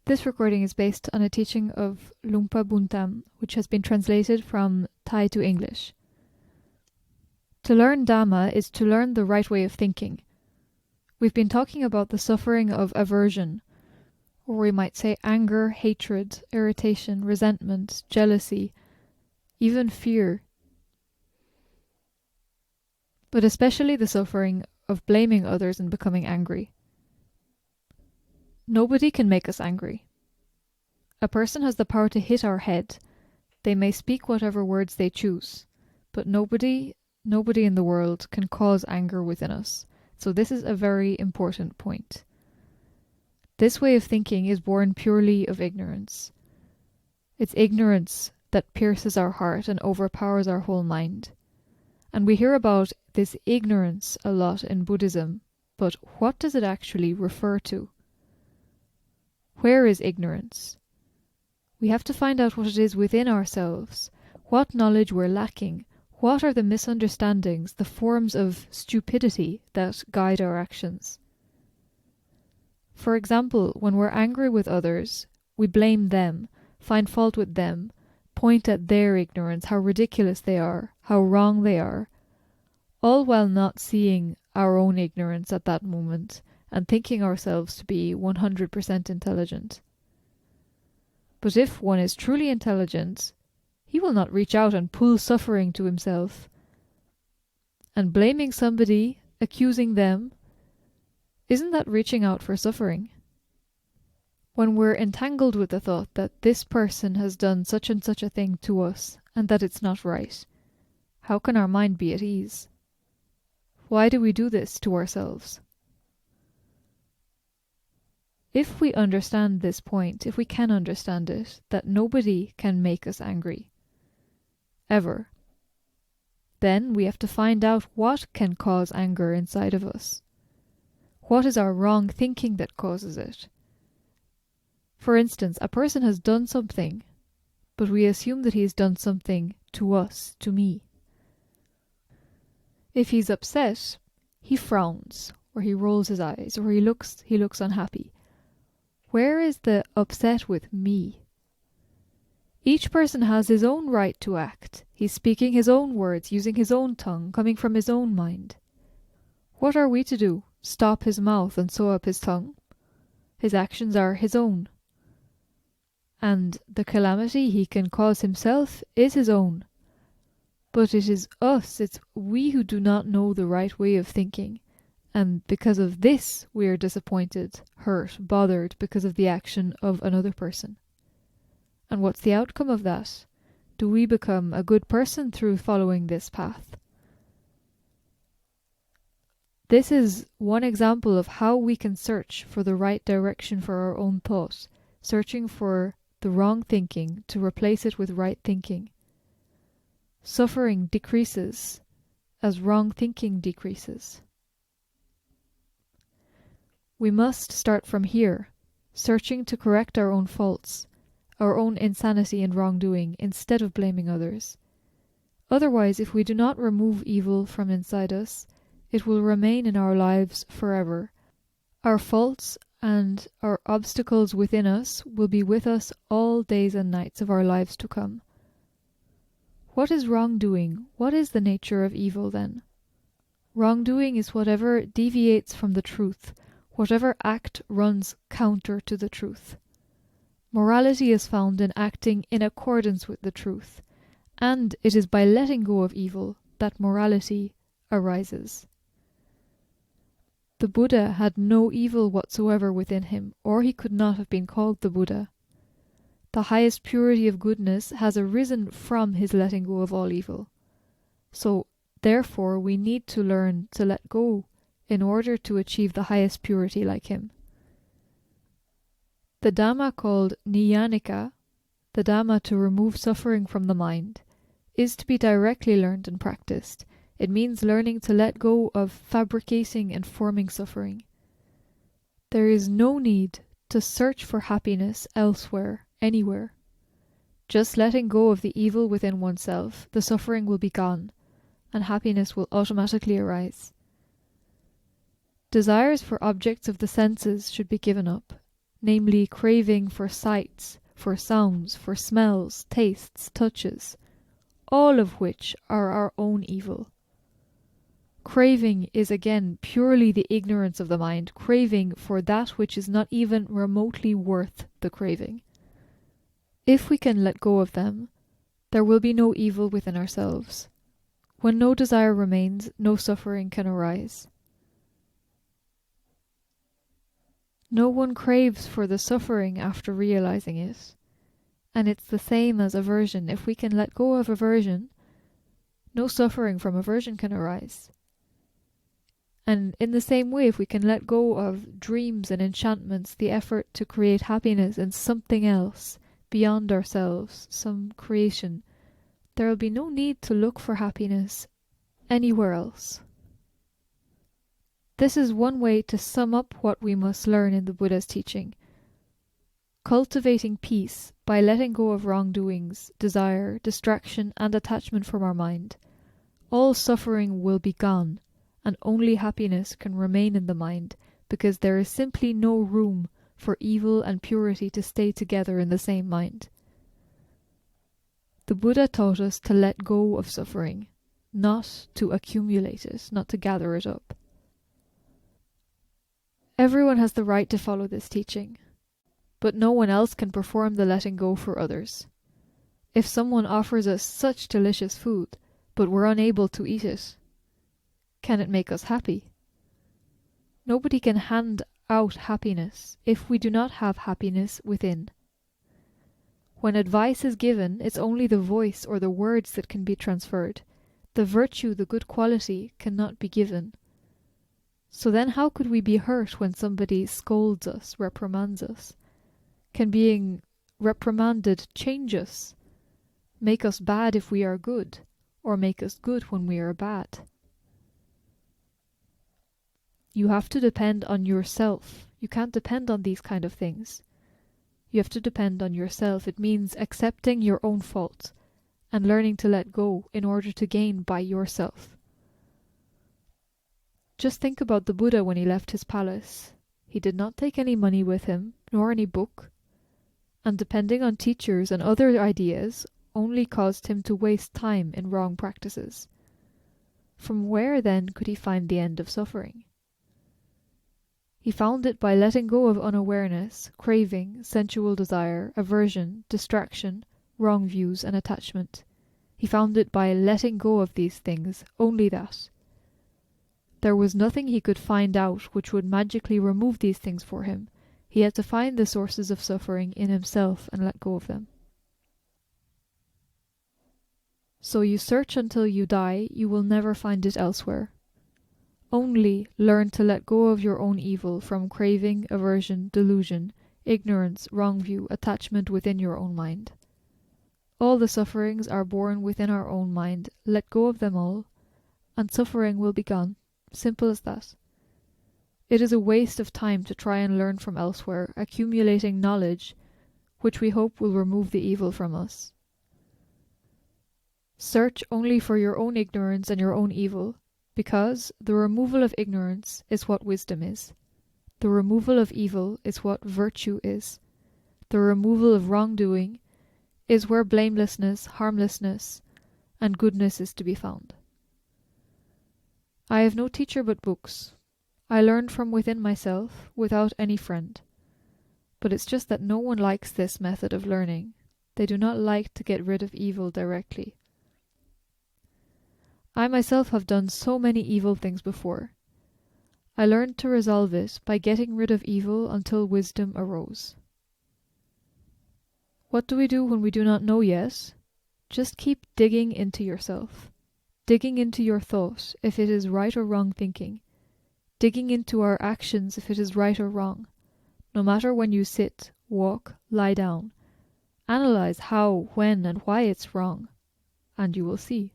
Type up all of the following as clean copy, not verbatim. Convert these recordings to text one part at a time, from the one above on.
This recording is based on a teaching of Luang Por Boontham, which has been translated from Thai to English. To learn Dhamma is to learn the right way of thinking. We've been talking about the suffering of aversion, or we might say anger, hatred, irritation, resentment, jealousy, even fear, but especially the suffering of blaming others and becoming angry. Nobody can make us angry. A person has the power to hit our head. They may speak whatever words they choose, but nobody in the world can cause anger within us. So this is a very important point. This way of thinking is born purely of ignorance. It's ignorance that pierces our heart and overpowers our whole mind. And we hear about this ignorance a lot in Buddhism, but what does it actually refer to? Where is ignorance? We have to find out what it is within ourselves, what knowledge we're lacking, what are the misunderstandings, the forms of stupidity that guide our actions. For example, when we're angry with others, we blame them, find fault with them, point at their ignorance, how ridiculous they are, how wrong they are, all while not seeing our own ignorance at that moment and thinking ourselves to be 100% intelligent. But if one is truly intelligent, he will not reach out and pull suffering to himself. And blaming somebody, accusing them, isn't that reaching out for suffering? When we're entangled with the thought that this person has done such and such a thing to us and that it's not right, how can our mind be at ease? Why do we do this to ourselves? If we understand this point, if we can understand it, that nobody can make us angry, ever, then we have to find out what can cause anger inside of us. What is our wrong thinking that causes it? For instance, a person has done something, but we assume that he has done something to us, to me. If he's upset, he frowns, or he rolls his eyes, or he looks unhappy. Where is the upset with me? Each person has his own right to act. He's speaking his own words, using his own tongue, coming from his own mind. What are we to do? Stop his mouth and sew up his tongue? His actions are his own. And the calamity he can cause himself is his own. But it is us, it's we who do not know the right way of thinking. And because of this, we are disappointed, hurt, bothered because of the action of another person. And what's the outcome of that? Do we become a good person through following this path? This is one example of how we can search for the right direction for our own thought, searching for the wrong thinking to replace it with right thinking. Suffering decreases as wrong thinking decreases. We must start from here, searching to correct our own faults, our own insanity and wrongdoing, instead of blaming others. Otherwise, if we do not remove evil from inside us, it will remain in our lives forever. Our faults and our obstacles within us will be with us all days and nights of our lives to come. What is wrongdoing? What is the nature of evil then? Wrongdoing is whatever deviates from the truth, whatever act runs counter to the truth. Morality is found in acting in accordance with the truth, and it is by letting go of evil that morality arises. The Buddha had no evil whatsoever within him, or he could not have been called the Buddha. The highest purity of goodness has arisen from his letting go of all evil. So, therefore, we need to learn to let go in order to achieve the highest purity like him. The Dhamma called Niyanika, the Dhamma to remove suffering from the mind, is to be directly learned and practiced. It means learning to let go of fabricating and forming suffering. There is no need to search for happiness elsewhere, anywhere. Just letting go of the evil within oneself, the suffering will be gone, and happiness will automatically arise. Desires for objects of the senses should be given up. namely craving for sights, for sounds, for smells, tastes, touches, all of which are our own evil. Craving is again purely the ignorance of the mind, craving for that which is not even remotely worth the craving. If we can let go of them, there will be no evil within ourselves. When no desire remains, no suffering can arise. No one craves for the suffering after realizing it. And it's the same as aversion. If we can let go of aversion, no suffering from aversion can arise. And in the same way, if we can let go of dreams and enchantments, the effort to create happiness in something else beyond ourselves, some creation, there will be no need to look for happiness anywhere else. This is one way to sum up what we must learn in the Buddha's teaching. Cultivating peace by letting go of wrongdoings, desire, distraction, and attachment from our mind, all suffering will be gone, and only happiness can remain in the mind, because there is simply no room for evil and purity to stay together in the same mind. The Buddha taught us to let go of suffering, not to accumulate it, not to gather it up. Everyone has the right to follow this teaching, but no one else can perform the letting go for others. If someone offers us such delicious food, but we're unable to eat it, can it make us happy? Nobody can hand out happiness if we do not have happiness within. When advice is given, it's only the voice or the words that can be transferred. The virtue, the good quality, cannot be given. So then how could we be hurt when somebody scolds us, reprimands us? Can being reprimanded change us, make us bad if we are good, or make us good when we are bad? You have to depend on yourself. You can't depend on these kind of things. You have to depend on yourself. It means accepting your own faults and learning to let go in order to gain by yourself. Just think about the Buddha when he left his palace. He did not take any money with him, nor any book, and depending on teachers and other ideas only caused him to waste time in wrong practices. From where then could he find the end of suffering? He found it by letting go of unawareness, craving, sensual desire, aversion, distraction, wrong views, and attachment. He found it by letting go of these things, only that. There was nothing he could find out which would magically remove these things for him. He had to find the sources of suffering in himself and let go of them. So you search until you die, you will never find it elsewhere. Only learn to let go of your own evil from craving, aversion, delusion, ignorance, wrong view, attachment within your own mind. All the sufferings are born within our own mind. Let go of them all, and suffering will be gone. Simple as that. It is a waste of time to try and learn from elsewhere, accumulating knowledge which we hope will remove the evil from us. Search only for your own ignorance and your own evil, because the removal of ignorance is what wisdom is. The removal of evil is what virtue is. The removal of wrongdoing is where blamelessness, harmlessness, and goodness is to be found. I have no teacher but books. I learned from within myself, without any friend. But it's just that no one likes this method of learning. They do not like to get rid of evil directly. I myself have done so many evil things before. I learned to resolve it by getting rid of evil until wisdom arose. What do we do when we do not know yet? Just keep digging into yourself. Digging into your thought, if it is right or wrong thinking. Digging into our actions, if it is right or wrong. No matter when you sit, walk, lie down. Analyze how, when, and why it's wrong, and you will see.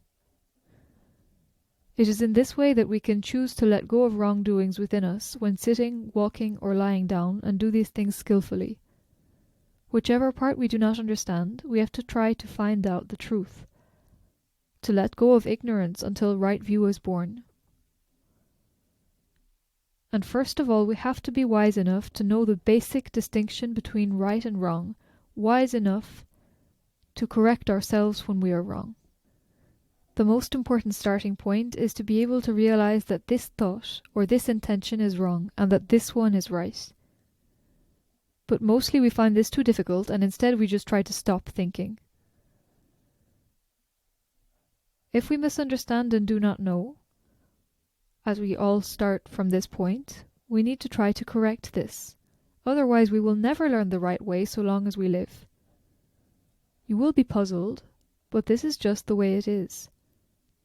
It is in this way that we can choose to let go of wrongdoings within us when sitting, walking, or lying down, and do these things skillfully. Whichever part we do not understand, we have to try to find out the truth. To let go of ignorance until right view is born. And first of all, we have to be wise enough to know the basic distinction between right and wrong, wise enough to correct ourselves when we are wrong. The most important starting point is to be able to realize that this thought or this intention is wrong and that this one is right. But mostly we find this too difficult, and instead we just try to stop thinking. If we misunderstand and do not know, as we all start from this point, we need to try to correct this. Otherwise we will never learn the right way so long as we live. You will be puzzled, but this is just the way it is.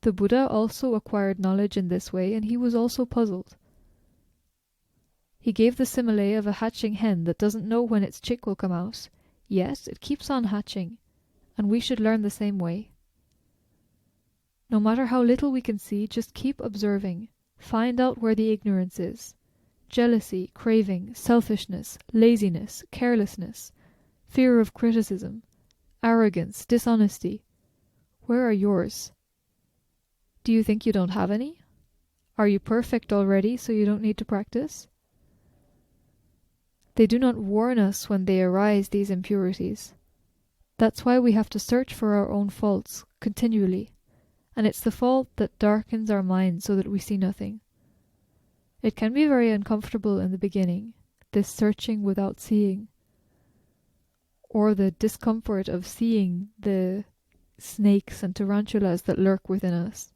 The Buddha also acquired knowledge in this way, and he was also puzzled. He gave the simile of a hatching hen that doesn't know when its chick will come out, yet it keeps on hatching, and we should learn the same way. No matter how little we can see, just keep observing. Find out where the ignorance is. Jealousy, craving, selfishness, laziness, carelessness, fear of criticism, arrogance, dishonesty. Where are yours? Do you think you don't have any? Are you perfect already, so you don't need to practice? They do not warn us when they arise, these impurities. That's why we have to search for our own faults continually, and it's the fault that darkens our mind so that we see nothing. It can be very uncomfortable in the beginning, this searching without seeing, or the discomfort of seeing the snakes and tarantulas that lurk within us.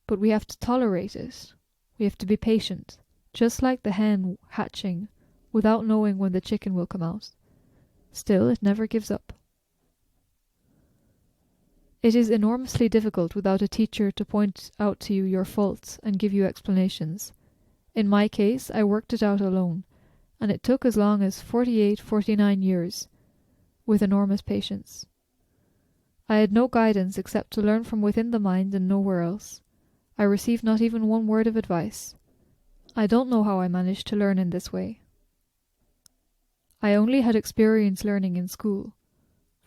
But we have to tolerate it. We have to be patient, just like the hen hatching without knowing when the chicken will come out. Still, it never gives up. It is enormously difficult without a teacher to point out to you your faults and give you explanations. In my case, I worked it out alone, and it took as long as 49 years, with enormous patience. I had no guidance except to learn from within the mind and nowhere else. I received not even one word of advice. I don't know how I managed to learn in this way. I only had experience learning in school,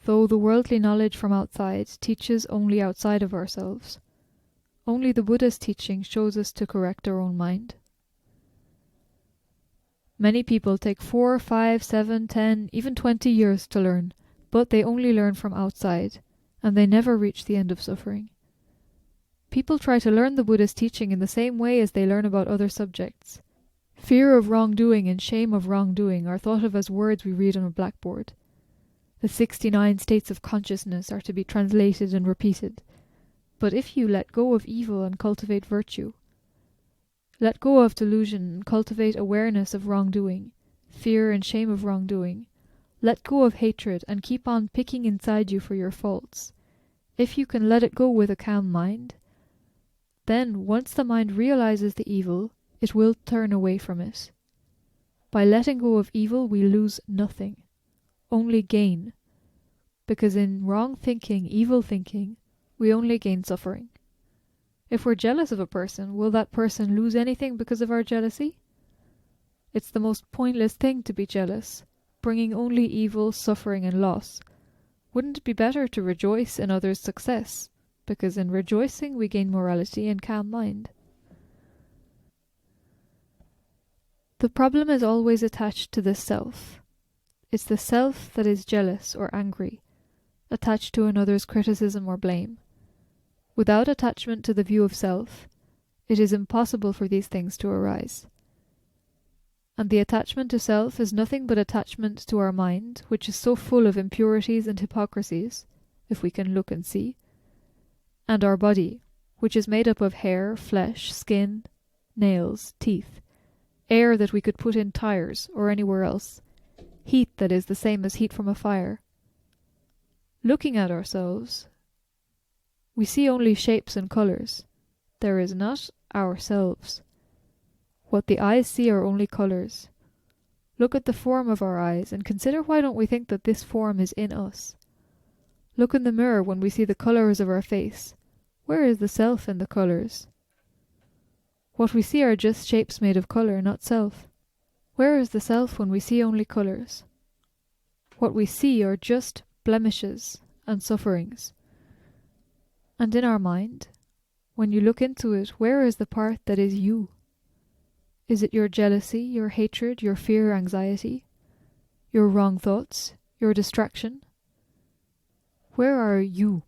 though the worldly knowledge from outside teaches only outside of ourselves. Only the Buddha's teaching shows us to correct our own mind. Many people take 4, 5, 7, 10, even 20 years to learn, but they only learn from outside, and they never reach the end of suffering. People try to learn the Buddha's teaching in the same way as they learn about other subjects. Fear of wrongdoing and shame of wrongdoing are thought of as words we read on a blackboard. The 69 states of consciousness are to be translated and repeated. But if you let go of evil and cultivate virtue, let go of delusion and cultivate awareness of wrongdoing, fear and shame of wrongdoing, let go of hatred and keep on picking inside you for your faults, if you can let it go with a calm mind, then once the mind realizes the evil, it will turn away from it. By letting go of evil, we lose nothing, only gain, because in wrong thinking, evil thinking, we only gain suffering. If we're jealous of a person, will that person lose anything because of our jealousy? It's the most pointless thing to be jealous, bringing only evil, suffering, and loss. Wouldn't it be better to rejoice in others' success? Because in rejoicing we gain morality and calm mind. The problem is always attached to the self. It's the self that is jealous or angry, attached to another's criticism or blame. Without attachment to the view of self, it is impossible for these things to arise. And the attachment to self is nothing but attachment to our mind, which is so full of impurities and hypocrisies, if we can look and see, and our body, which is made up of hair, flesh, skin, nails, teeth, air that we could put in tires or anywhere else, heat that is the same as heat from a fire. Looking at ourselves, we see only shapes and colours. There is not ourselves. What the eyes see are only colours. Look at the form of our eyes and consider why don't we think that this form is in us. Look in the mirror when we see the colours of our face. Where is the self in the colours? What we see are just shapes made of colour, not self. Where is the self when we see only colours? What we see are just blemishes and sufferings. And in our mind, when you look into it, where is the part that is you? Is it your jealousy, your hatred, your fear, anxiety, your wrong thoughts, your distraction? Where are you?